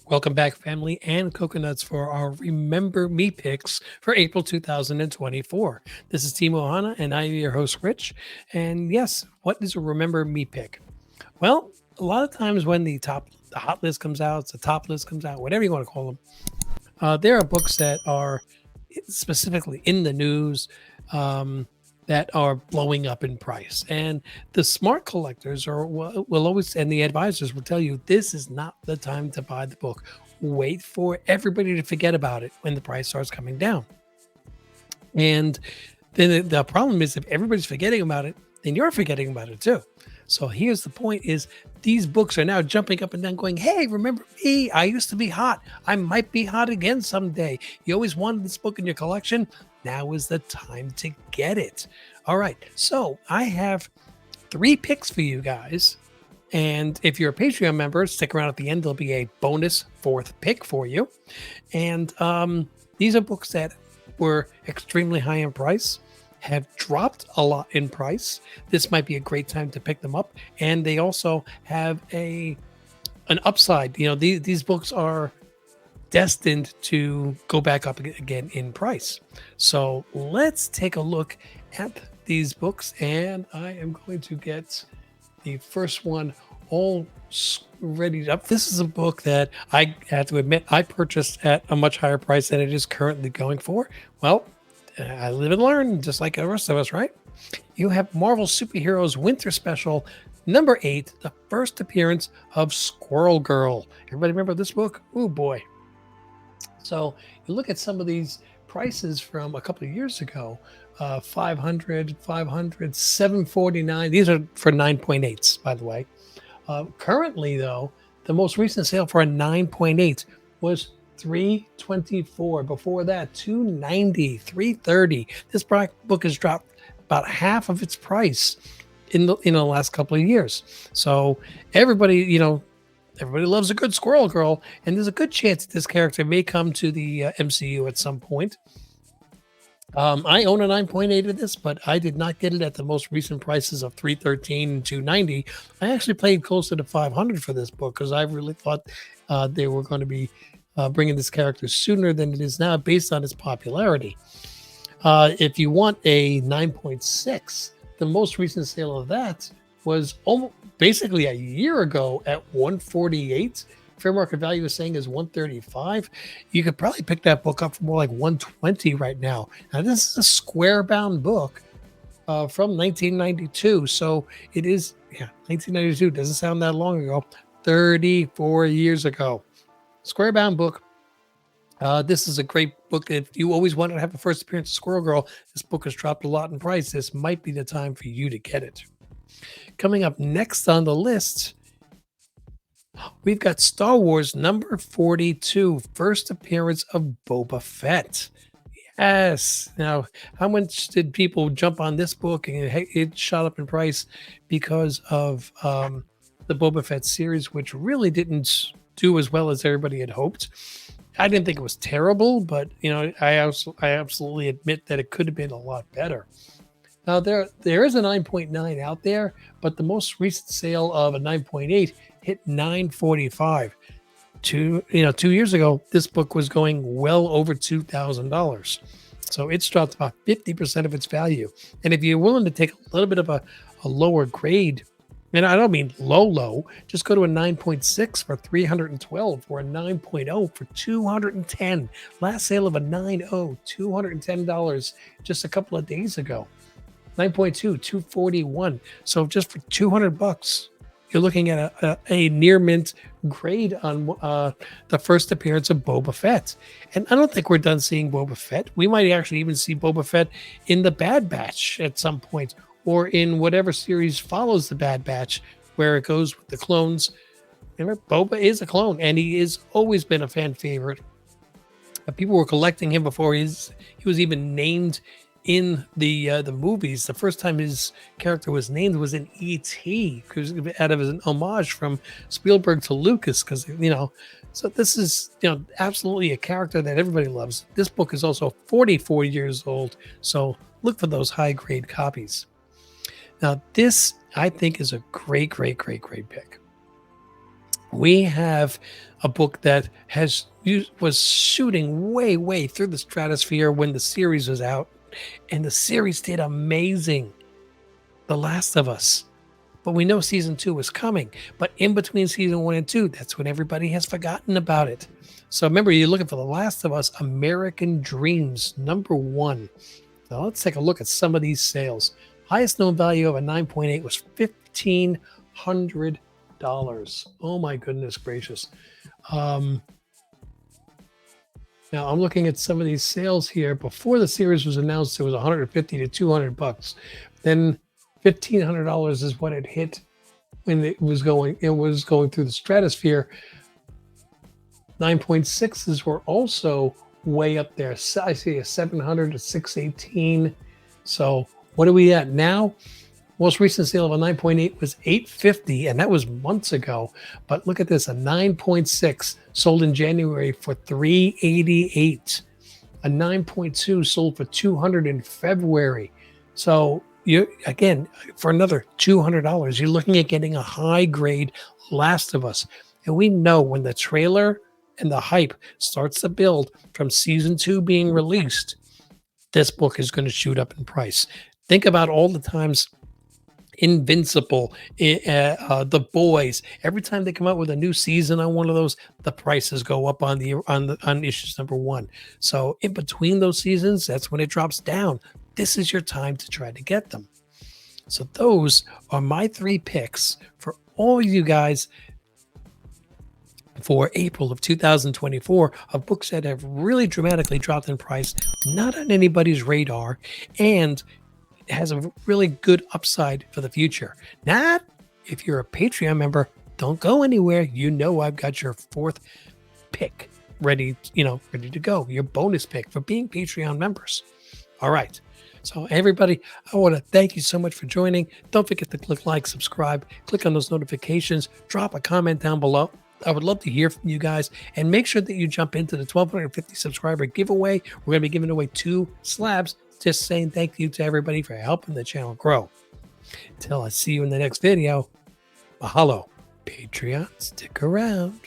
Welcome back, family and coconuts, for our Remember Me picks for April 2024. This is Timo Ohana, and I am your host, Rich. And yes, what is a Remember Me pick? Well, a lot of times when the hot list comes out, the top list comes out, whatever you want to call them, there are books that are specifically in the news um, that are blowing up in price. And the smart collectors will always, and the advisors will tell you, this is not the time to buy the book. Wait for everybody to forget about it when the price starts coming down. And then the problem is, if everybody's forgetting about it, then you're forgetting about it too. So here's the point: is these books are now jumping up and down, going, "Hey, remember me? I used to be hot. I might be hot again someday. You always wanted this book in your collection. Now is the time to get it." All right. So I have three picks for you guys. And if you're a Patreon member, stick around at the end. There'll be a bonus fourth pick for you. And these are books that were extremely high in price, have dropped a lot in price. This might be a great time to pick them up. And they also have an upside. These books are destined to go back up again in price. So let's take a look at these books. And I am going to get the first one all ready up. This is a book that I have to admit I purchased at a much higher price than it is currently going for. Well, I live and learn just like the rest of us, right? You have Marvel Superheroes Winter Special number 8, the first appearance of Squirrel Girl. Everybody remember this book? Oh boy. So you look at some of these prices from a couple of years ago, 500, 749. These are for 9.8s, by the way. Currently, though, the most recent sale for a 9.8 was 324. Before that, 290, 330. This book has dropped about half of its price in the last couple of years. So everybody loves a good Squirrel Girl, and there's a good chance that this character may come to the MCU at some point. I own a 9.8 of this, but I did not get it at the most recent prices of 313 and 290. I actually paid closer to 500 for this book because I really thought they were going to be bringing this character sooner than it is now based on its popularity. If you want a 9.6, the most recent sale of that was basically a year ago at 148. Fair market value is saying is 135. You could probably pick that book up for more like 120 right now. Now, this is a square bound book from 1992. So it is, 1992. Doesn't sound that long ago. 34 years ago. Square bound book. This is a great book. If you always wanted to have a first appearance of Squirrel Girl, this book has dropped a lot in price. This might be the time for you to get it. Coming up next on the list, we've got Star Wars number 42, first appearance of Boba Fett. Yes. Now, how much did people jump on this book and it shot up in price because of the Boba Fett series, which really didn't do as well as everybody had hoped. I didn't think it was terrible, but I absolutely admit that it could have been a lot better. Now there is a 9.9 out there, but the most recent sale of a 9.8 hit 945. 2 years ago, this book was going well over $2,000. So it's dropped about 50% of its value. And if you're willing to take a little bit of a lower grade, and I don't mean low, just go to a 9.6 for 312 or a 9.0 for 210. Last sale of a 9.0, $210 just a couple of days ago. 9.2, 241. So just for $200, you're looking at a near mint grade on the first appearance of Boba Fett. And I don't think we're done seeing Boba Fett. We might actually even see Boba Fett in the Bad Batch at some point, or in whatever series follows the Bad Batch, where it goes with the clones. Remember, Boba is a clone, and he has always been a fan favorite. People were collecting him before he was even named in the movies. The first time his character was named was in E.T., because out of an homage from Spielberg to Lucas, because so this is absolutely a character that everybody loves. This book is also 44 years old, so look for those high grade copies. Now this, I think, is a great pick. We have a book that was shooting way through the stratosphere when the series was out, and the series did amazing. The Last of Us. But we know season 2 is coming. But in between season 1 and 2, that's when everybody has forgotten about it. So remember, you're looking for The Last of Us American Dreams, #1. Now let's take a look at some of these sales. Highest known value of a 9.8 was $1,500. Oh my goodness gracious. Um, Now I'm looking at some of these sales here. Before the series was announced, it was 150 to 200 bucks. Then $1,500 is what it hit when it was going through the stratosphere. 9.6s were also way up there. I see a 700 to 618. So what are we at now? Most recent sale of a 9.8 was 850, and that was months ago. But look at this, a 9.6 sold in January for 388. A 9.2 sold for 200 in February. So you again, for another $200, you're looking at getting a high grade Last of Us. And we know when the trailer and the hype starts to build from season 2 being released, this book is going to shoot up in price. Think about all the times Invincible, The Boys. Every time they come out with a new season on one of those, the prices go up on issues #1. So in between those seasons, that's when it drops down. This is your time to try to get them. So those are my 3 picks for all you guys for April of 2024 of books that have really dramatically dropped in price, not on anybody's radar, and has a really good upside for the future. Not if you're a Patreon member, don't go anywhere. You know I've got your 4th pick ready to go. Your bonus pick for being Patreon members. All right. So everybody, I want to thank you so much for joining. Don't forget to click like, subscribe, click on those notifications, drop a comment down below. I would love to hear from you guys, and make sure that you jump into the 1,250 subscriber giveaway. We're going to be giving away 2 slabs. Just saying thank you to everybody for helping the channel grow. Until I see you in the next video, mahalo. Patreon, stick around.